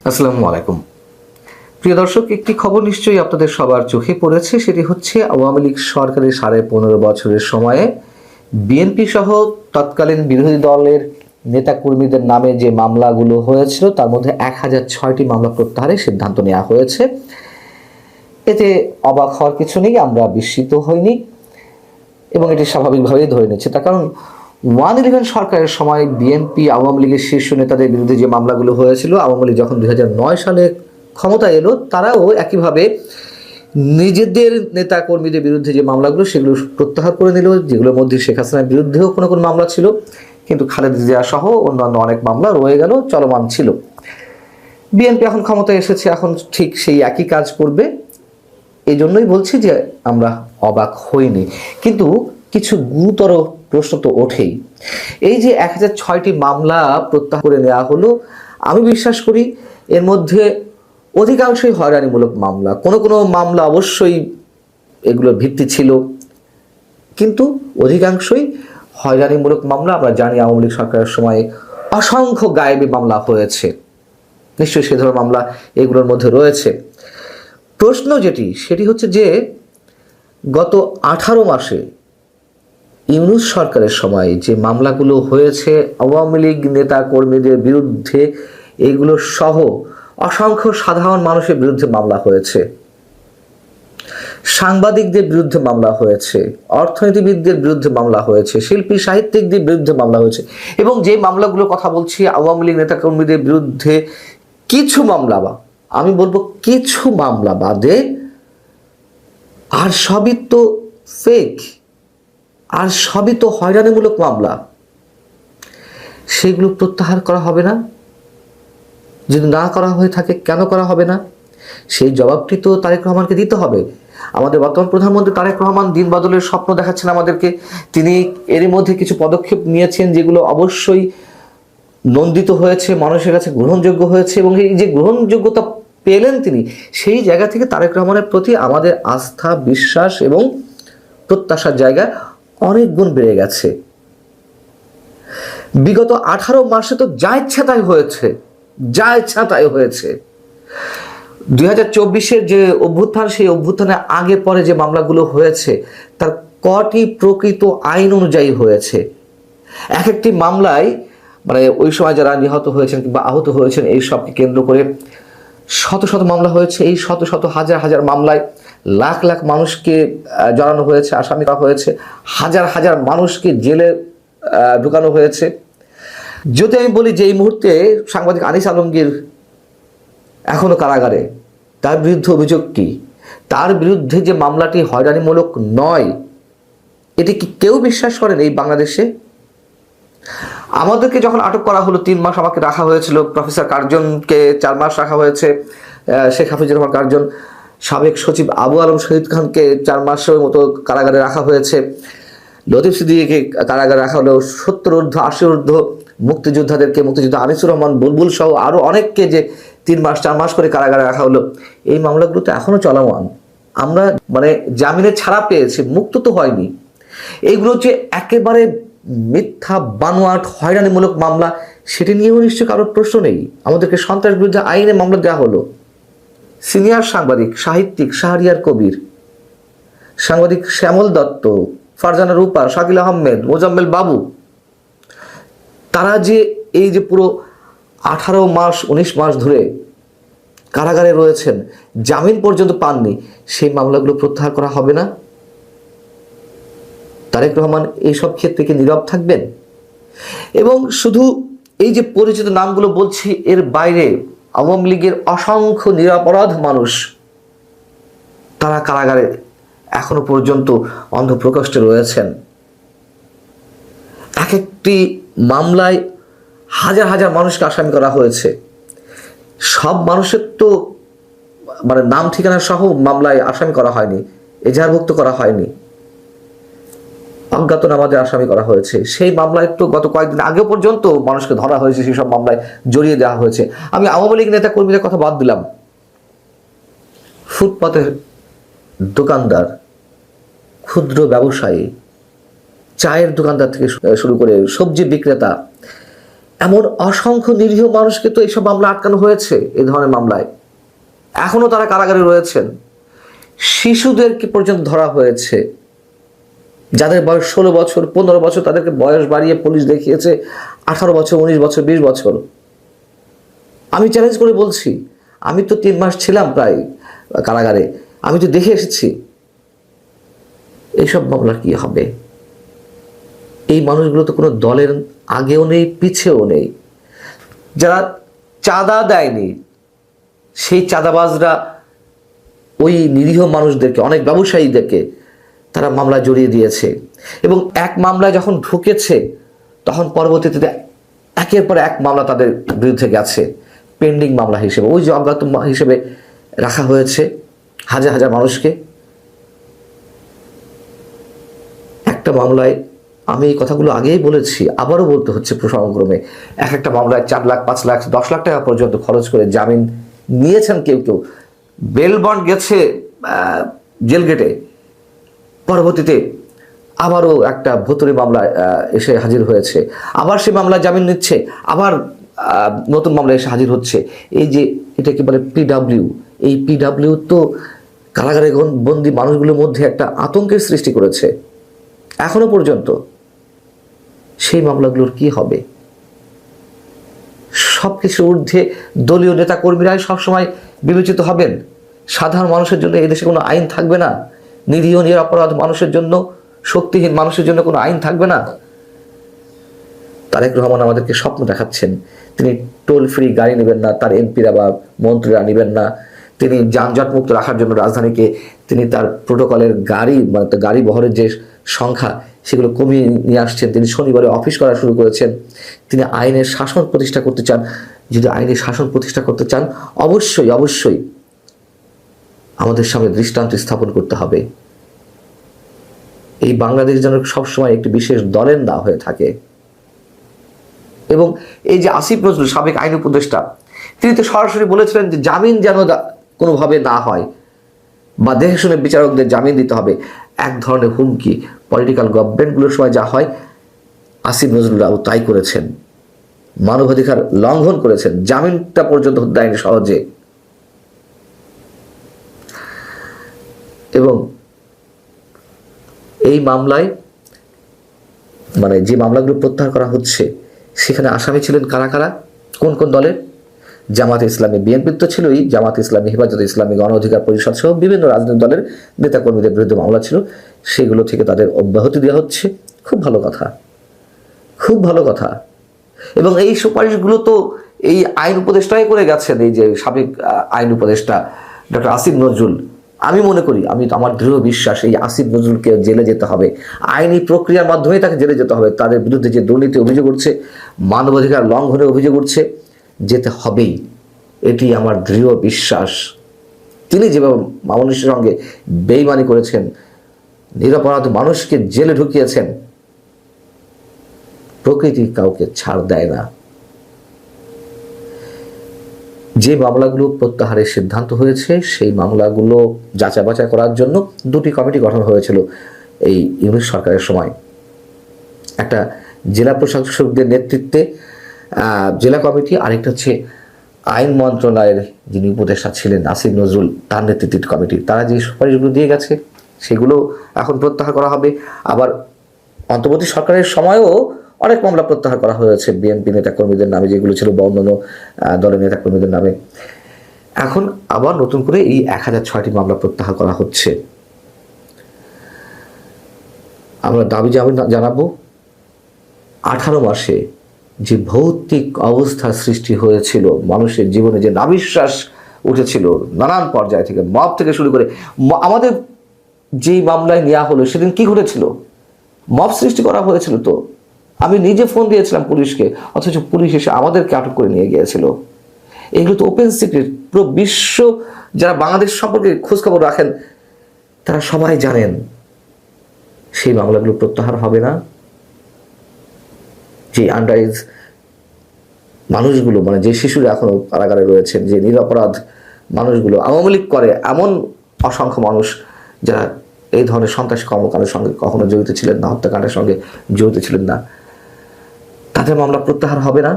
আসসালামু আলাইকুম। প্রিয় দর্শক, একটি খবর নিশ্চয়ই আপনাদের সবার চোখে পড়েছে। সেটি হচ্ছে আওয়ামী লীগ সরকারের 15.5 বছরের সময়ে বিএনপি সহ তৎকালীন বিরোধী দলের নেতাকর্মীদের নামে যে মামলাগুলো হয়েছিল তার মধ্যে 1006টি মামলা প্রত্যাহারের সিদ্ধান্ত নেওয়া হয়েছে। এতে অবাক হওয়ার কিছু নেই, আমরা বিস্মিত হইনি এবং এটি স্বাভাবিকভাবেই ধরে নিচ্ছে। তার কারণ 1-11 সরকারের সময় বিএনপি আওয়ামী লীগের শীর্ষ নেতাদের বিরুদ্ধে যে মামলাগুলো হয়েছিল, আওয়ামী লীগ যখন 2009 সালে ক্ষমতা এলো, তারাও একইভাবে নিজেদের নেতা কর্মীদের বিরুদ্ধে যে মামলাগুলো সেগুলো প্রত্যাহার করে নিল, যেগুলোর মধ্যে শেখ হাসিনার বিরুদ্ধেও কোনো কোনো মামলা ছিল, কিন্তু খালেদা জিয়া সহ অন্যান্য অনেক মামলা রয়ে গেল, চলমান ছিল। বিএনপি এখন ক্ষমতায় এসেছে, এখন ঠিক সেই একই কাজ করবে। এই জন্যই বলছি যে আমরা অবাক হইনি, কিন্তু কিছু গুরুতর প্রশ্ন তো ওঠেই। এই যে 1006টি মামলা প্রত্যাহার করে নেওয়া হলো, আমি বিশ্বাস করি এর মধ্যে অধিকাংশই হয়রানিমূলক মামলা। কোনো কোনো মামলা অবশ্যই এগুলোর ভিত্তি ছিল, কিন্তু অধিকাংশই হয়রানিমূলক মামলা। আমরা জানি আওয়ামী লীগ সরকারের সময় অসংখ্য গায়েবী মামলা হয়েছে, নিশ্চয়ই সে ধরনের মামলা এগুলোর মধ্যে রয়েছে। প্রশ্ন সেটি হচ্ছে যে গত 18 মাসে ইউনূস সরকারের সময় যে মামলাগুলো হয়েছে আওয়ামী লীগ নেতা কর্মীদের বিরুদ্ধে, এগুলো সহ অসংখ্য সাধারণ মানুষের বিরুদ্ধে মামলা হয়েছে, সাংবাদিকদের বিরুদ্ধে মামলা হয়েছে, অর্থনীতিবিদদের বিরুদ্ধে মামলা হয়েছে, শিল্পী সাহিত্যিকদের বিরুদ্ধে মামলা হয়েছে। এবং যে মামলাগুলোর কথা বলছি আওয়ামী লীগ নেতা কর্মীদের বিরুদ্ধে, কিছু মামলা বা আমি বলবো কিছু মামলা বাদে আর সবই তো ফেক, আর সবই তো হয়রানিমূলক মামলা। সেগুলো প্রত্যাহার করা হবে না? যদি না করা হয়ে থাকে কেন করা হবে না? সেই জবাবটি তো তারেক রহমানকে দিতে হবে। আমাদের বর্তমান প্রধানমন্ত্রী তারেক রহমান দিন বদলের স্বপ্ন দেখাচ্ছেন আমাদেরকে। তিনি এরই মধ্যে কিছু পদক্ষেপ নিয়েছেন যেগুলো অবশ্যই নন্দিত হয়েছে, মানুষের কাছে গ্রহণযোগ্য হয়েছে, এবং এই যে গ্রহণযোগ্যতা পেলেন তিনি, সেই জায়গা থেকে তারেক রহমানের প্রতি আমাদের আস্থা, বিশ্বাস এবং প্রত্যাশার জায়গা অনেক গুণ বেড়ে গেছে। বিগত 18 মাসে তো যা ইচ্ছা তাই হয়েছে, যা ইচ্ছা তাই হয়েছে। 2024-এর যে অভ্যুত্থান, সেই অভ্যুত্থানের আগে পরে যে মামলাগুলো হয়েছে তার কটি প্রকৃত আইন অনুযায়ী হয়েছে। এক একটি মামলায় মানে ওই সময় যারা নিহত হয়েছেন কিংবা আহত হয়েছেন, এই সবকে কেন্দ্র করে শত শত মামলা হয়েছে। এই শত শত হাজার হাজার মামলায় লাখ লাখ মানুষকে জড়ানো হয়েছে, আসামি করা হয়েছে, হাজার হাজার মানুষকে জেলে ঢুকানো হয়েছে। যদি আমি বলি যে এই মুহূর্তে সাংবাদিক আনিস আলমগীর এখনো কারাগারে, তার বিরুদ্ধে অভিযোগ কি? তার বিরুদ্ধে যে মামলাটি হয়রানিমূলক নয়, এটি কি কেউ বিশ্বাস করেন এই বাংলাদেশে? আমাদেরকে যখন আটক করা হলো 3 মাস আমাকে রাখা হয়েছিল, প্রফেসর কার্জনকে 4 মাস রাখা হয়েছে, শেখ হাফিজুর রহমান কার্জন, সাবেক সচিব আবু আলম শহীদ খানকে 4 মাসের মতো কারাগারে রাখা হয়েছে, লতিফ সিদ্দিকীকে কারাগারে রাখা হলো, 70 ঊর্ধ্ব 80 ঊর্ধ্ব মুক্তিযোদ্ধাদেরকে, মুক্তিযোদ্ধা আনিসুর রহমান বুলবুল সহ আরও অনেককে যে 3 মাস 4 মাস করে কারাগারে রাখা হলো। এই মামলাগুলো তো এখনও চলমান। আমরা মানে জামিনে ছাড়া পেয়েছি, মুক্ত তো হয়নি। এইগুলো যে একেবারে মিথ্যা, বানোয়াট, হয়রানিমূলক মামলা, সেটি নিয়েও নিশ্চয় কারোর প্রশ্ন নেই। আমাদেরকে সন্ত্রাস বিরুদ্ধে আইনে মামলা দেওয়া হলো। সিনিয়র সাংবাদিক, সাহিত্যিক শাহরিয়ার কবির, সাংবাদিক শ্যামল দত্ত, ফারজানা রূপা, শাকিল আহমেদ, মোজাম্মেল বাবু, তারা যে এই যে পুরো 18 মাস 19 মাস ধরে কারাগারে রয়েছেন, জামিন পর্যন্ত পাননি, সেই মামলাগুলো প্রত্যাহার করা হবে না? তারেক রহমান এইসব ক্ষেত্রে কি নীরব থাকবেন? এবং শুধু এই যে পরিচিত নামগুলো বলছি, এর বাইরে আওয়ামী লীগের অসংখ্য নিরপরাধ মানুষ, তারা কারাগারে এখনো পর্যন্ত অন্ধপ্রকোষ্ঠে রয়েছেন। এক একটি মামলায় হাজার হাজার মানুষকে আসামি করা হয়েছে। সব মানুষের তো মানে নাম ঠিকানা সহ মামলায় আসামি করা হয়নি, এজাহারভুক্ত করা হয়নি, অজ্ঞাতনামাদের আসামি করা হয়েছে। সেই মামলায় তো গত কয়েকদিন আগে পর্যন্ত মানুষকে ধরা হয়েছে, সেই সব মামলায় জড়িয়ে দেওয়া হয়েছে। আমি আওয়ামী লীগ নেতা কর্মীদের কথা বাদ দিলাম, ফুটপাতের দোকানদার, ক্ষুদ্র ব্যবসায়ী, চায়ের দোকানদার থেকে শুরু করে সবজি বিক্রেতা, এমন অসংখ্য নিরীহ মানুষকে তো এইসব মামলা আটকানো হয়েছে। এই ধরনের মামলায় এখনো তারা কারাগারে রয়েছেন। শিশুদেরকে পর্যন্ত ধরা হয়েছে, যাদের বয়স 16 বছর 15 বছর, তাদেরকে বয়স বাড়িয়ে পুলিশ দেখিয়েছে 18 বছর 19 বছর 20 বছর। আমি চ্যালেঞ্জ করে বলছি, আমি তো 3 মাস ছিলাম প্রায় কারাগারে, আমি তো দেখে এসেছি। এইসব মামলা কি হবে? এই মানুষগুলো তো কোনো দলের আগেও নেই পিছেও নেই। যারা চাঁদা দেয়নি সেই চাঁদাবাজরা ওই নিরীহ মানুষদেরকে, অনেক ব্যবসায়ীদেরকে তারা মামলা জড়িয়ে দিয়েছে, এবং এক মামলায় যখন ঢুকেছে তখন পরবর্তীতে একের পর এক মামলা তাদের বিরুদ্ধে গেছে পেন্ডিং মামলা হিসেবে। ওই যে অজ্ঞাত হিসেবে রাখা হয়েছে হাজার হাজার মানুষকে। একটা মামলায়, আমি এই কথাগুলো আগেই বলেছি, আবারও বলতে হচ্ছে প্রসঙ্গক্রমে, এক একটা মামলায় 4 লাখ 5 লাখ 10 লাখ টাকা পর্যন্ত খরচ করে জামিন নিয়েছেন কেউ কেউ। বেল বন্ড গেছে জেল গেটে, পরবর্তীতে আবারও একটা ভুতুড়ে মামলা এসে হাজির হয়েছে, আবার সেই মামলা জামিন নিচ্ছে, আবার নতুন মামলা এসে হাজির হচ্ছে। এই যে এটাকে বলে পিডাব্লিউ, এই পিডাব্লিউ তো কারাগারে বন্দি মানুষগুলোর মধ্যে একটা আতঙ্কের সৃষ্টি করেছে এখনো পর্যন্ত। সেই মামলাগুলোর কি হবে? সবকিছু ঊর্ধ্বে দলীয় নেতা কর্মীরাই সবসময় বিবেচিত হবেন। সাধারণ মানুষের জন্য এই দেশে কোনো আইন থাকবে না। নিরীহ নিরপরাধ মানুষের জন্য, শক্তিহীন মানুষের জন্য কোনো আইন থাকবে না। তারেক রহমান আমাদেরকে স্বপ্ন দেখাচ্ছেন, তিনি টোল ফ্রি গাড়ি নেবেন না, তার এমপিরা বা মন্ত্রীরা নেবেন না। তিনি যানজট মুক্ত রাখার জন্য রাজধানীকে তিনি তার প্রোটোকলের গাড়ি, মানে গাড়ি বহরের যে সংখ্যা সেগুলো কমিয়ে নিয়ে আসছেন। তিনি শনিবারে অফিস করা শুরু করেছেন। তিনি আইনের শাসন প্রতিষ্ঠা করতে চান। যদি আইনের শাসন প্রতিষ্ঠা করতে চান, অবশ্যই অবশ্যই আমাদের সামনে দৃষ্টান্ত স্থাপন করতে হবে। এই বাংলাদেশ যেন সবসময় একটি বিশেষ দলের না হয়ে থাকে। এবং এই যে আসিফ নজরুল, সাবেক আইন উপদেষ্টা, তিনি তো সরাসরি বলেছিলেন যে জামিন যেন কোনোভাবে না হয়, বা দেখে শুনে বিচারকদের জামিন দিতে হবে। এক ধরনের হুমকি পলিটিক্যাল গভর্নমেন্টগুলোর সময় যা হয়, আসিফ নজরুলরাও তাই করেছেন। মানবাধিকার লঙ্ঘন করেছেন, জামিনটা পর্যন্ত দেয়নি সহজে। এবং এই মামলায়, মানে যে মামলাগুলো প্রত্যাহার করা হচ্ছে, সেখানে আসামি ছিলেন কারা কারা, কোন কোন দলের? জামাত ইসলামী, বিএনপি তো ছিলই, জামাত ইসলামী, হেফাজত ইসলামী, গণ অধিকার পরিষদ সহ বিভিন্ন রাজনৈতিক দলের নেতাকর্মীদের বিরুদ্ধে মামলা ছিল। সেগুলো থেকে তাদের অব্যাহতি দেওয়া হচ্ছে। খুব ভালো কথা, খুব ভালো কথা। এবং এই সুপারিশগুলো তো এই আইন উপদেষ্টাই করে গেছেন, এই যে সাবেক আইন উপদেষ্টা ডক্টর আসিফ নজরুল। আমি মনে করি, আমার দৃঢ় বিশ্বাস, এই আসিফ নজরুলকে জেলে যেতে হবে, আইনি প্রক্রিয়ার মাধ্যমেই তাকে জেলে যেতে হবে। তাদের বিরুদ্ধে যে দুর্নীতি অভিযোগ উঠছে, মানবাধিকার লঙ্ঘনের অভিযোগ উঠছে, যেতে হবেই, এটি আমার দৃঢ় বিশ্বাস। তিনি যেভাবে মানুষের সঙ্গে বেইমানি করেছেন, নিরপরাধ মানুষকে জেলে ঢুকিয়েছেন, প্রকৃতি কাউকে ছাড় দেয় না। যে মামলাগুলো প্রত্যাহারের সিদ্ধান্ত হয়েছে, সেই মামলাগুলো যাচাই বাছাই করার জন্য 2টি কমিটি গঠন হয়েছিল এই ইউনিট সরকারের সময়। একটা জেলা প্রশাসকদের নেতৃত্বে জেলা কমিটি, আরেকটা হচ্ছে আইন মন্ত্রণালয়ের যিনি উপদেষ্টা ছিলেন আসিফ নজরুল, তার নেতৃত্বের কমিটি। তারা যে সুপারিশগুলো দিয়ে গেছে সেগুলো এখন প্রত্যাহার করা হবে। আবার অন্তর্বর্তী সরকারের সময়ও অনেক মামলা প্রত্যাহার করা হয়েছে বিএনপি নেতাকর্মীদের নামে, যেগুলো ছিল বা অন্যান্য দলের নেতাকর্মীদের নামে। এখন আবার নতুন করে এই 1006টি মামলা প্রত্যাহার করা হচ্ছে। আমরা দাবি জানাবো, 18 মাসে যে ভৌতিক অবস্থার সৃষ্টি হয়েছিল, মানুষের জীবনে যে নাবিশ্বাস উঠেছিল নানান পর্যায় থেকে, মব থেকে শুরু করে, আমাদের যেই মামলায় নেওয়া হলো সেদিন কি ঘটেছিল? মব সৃষ্টি করা হয়েছিল। তো আমি নিজে ফোন দিয়েছিলাম পুলিশকে, অথচ পুলিশ এসে আমাদেরকে আটক করে নিয়ে গিয়েছিল। এগুলো তো ওপেন সিক্রেট। পুরো বিশ্ব যারা বাংলাদেশ সম্পর্কে খোঁজখবর রাখেন তারা সবাই জানেন। সেই মামলাগুলো প্রত্যাহার হবে না। যে আন্ডারএজ মানুষগুলো, মানে যে শিশুরা এখনো কারাগারে রয়েছেন, যে নিরপরাধ মানুষগুলো, আওয়ামী লীগ করে এমন অসংখ্য মানুষ যারা এই ধরনের সন্ত্রাসী কর্মকাণ্ডের সঙ্গে কখনো জড়িত ছিলেন না, হত্যাকাণ্ডের সঙ্গে জড়িত ছিলেন না, তাদের মামলা প্রত্যাহার হবে না?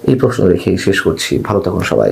এই প্রশ্ন রেখেই শেষ করছি। ভালো থাকুন সবাই।